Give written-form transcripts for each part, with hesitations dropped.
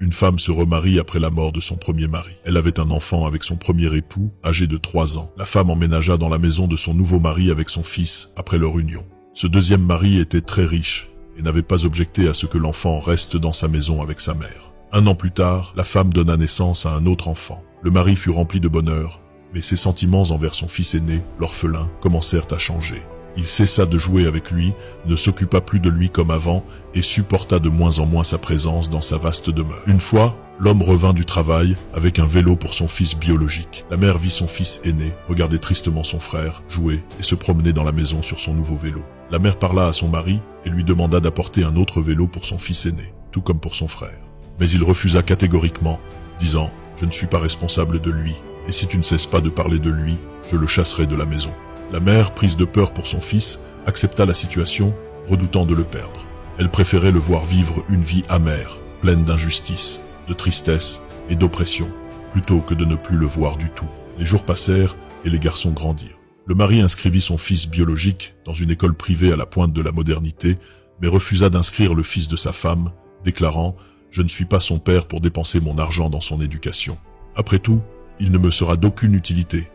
Une femme se remarie après la mort de son premier mari. Elle avait un enfant avec son premier époux, âgé de 3 ans. La femme emménagea dans la maison de son nouveau mari avec son fils après leur union. Ce deuxième mari était très riche et n'avait pas objecté à ce que l'enfant reste dans sa maison avec sa mère. 1 an plus tard, la femme donna naissance à un autre enfant. Le mari fut rempli de bonheur, mais ses sentiments envers son fils aîné, l'orphelin, commencèrent à changer. Il cessa de jouer avec lui, ne s'occupa plus de lui comme avant et supporta de moins en moins sa présence dans sa vaste demeure. Une fois, l'homme revint du travail avec un vélo pour son fils biologique. La mère vit son fils aîné, regarder tristement son frère, jouer et se promener dans la maison sur son nouveau vélo. La mère parla à son mari et lui demanda d'apporter un autre vélo pour son fils aîné, tout comme pour son frère. Mais il refusa catégoriquement, disant « Je ne suis pas responsable de lui, et si tu ne cesses pas de parler de lui, je le chasserai de la maison. » La mère, prise de peur pour son fils, accepta la situation, redoutant de le perdre. Elle préférait le voir vivre une vie amère, pleine d'injustice, de tristesse et d'oppression, plutôt que de ne plus le voir du tout. Les jours passèrent et les garçons grandirent. Le mari inscrivit son fils biologique dans une école privée à la pointe de la modernité, mais refusa d'inscrire le fils de sa femme, déclarant « Je ne suis pas son père pour dépenser mon argent dans son éducation. Après tout, il ne me sera d'aucune utilité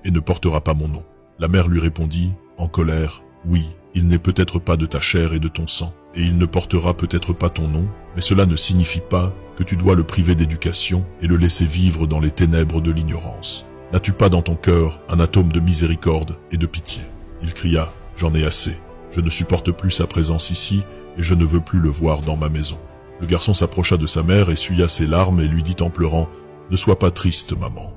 et ne portera pas mon nom. » La mère lui répondit, en colère, « Oui, il n'est peut-être pas de ta chair et de ton sang, et il ne portera peut-être pas ton nom, mais cela ne signifie pas que tu dois le priver d'éducation et le laisser vivre dans les ténèbres de l'ignorance. N'as-tu pas dans ton cœur un atome de miséricorde et de pitié ?» Il cria, « J'en ai assez. Je ne supporte plus sa présence ici et je ne veux plus le voir dans ma maison. » Le garçon s'approcha de sa mère, essuya ses larmes et lui dit en pleurant, « Ne sois pas triste, maman.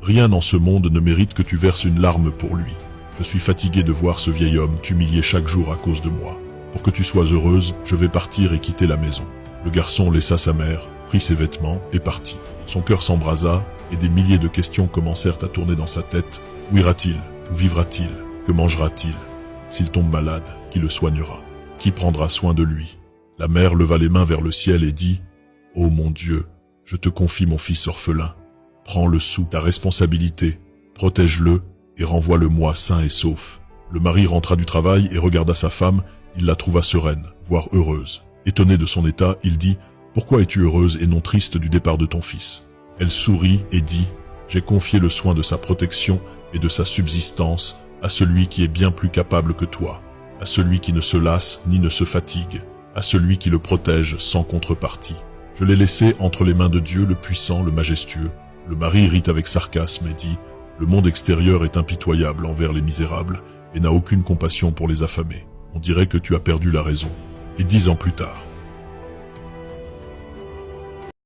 Rien dans ce monde ne mérite que tu verses une larme pour lui. Je suis fatigué de voir ce vieil homme t'humilier chaque jour à cause de moi. Pour que tu sois heureuse, je vais partir et quitter la maison. » Le garçon laissa sa mère, prit ses vêtements et partit. Son cœur s'embrasa et des milliers de questions commencèrent à tourner dans sa tête. Où ira-t-il? Où vivra-t-il? Que mangera-t-il? S'il tombe malade, qui le soignera? Qui prendra soin de lui? La mère leva les mains vers le ciel et dit « Ô mon Dieu, je te confie mon fils orphelin. Prends-le sous ta responsabilité, protège-le et renvoie-le-moi sain et sauf. » Le mari rentra du travail et regarda sa femme, il la trouva sereine, voire heureuse. Étonné de son état, il dit « Pourquoi es-tu heureuse et non triste du départ de ton fils ?» Elle sourit et dit « J'ai confié le soin de sa protection et de sa subsistance à celui qui est bien plus capable que toi, à celui qui ne se lasse ni ne se fatigue, à celui qui le protège sans contrepartie. Je l'ai laissé entre les mains de Dieu le puissant, le majestueux. » Le mari rit avec sarcasme et dit « Le monde extérieur est impitoyable envers les misérables et n'a aucune compassion pour les affamés. On dirait que tu as perdu la raison. » Et 10 ans plus tard,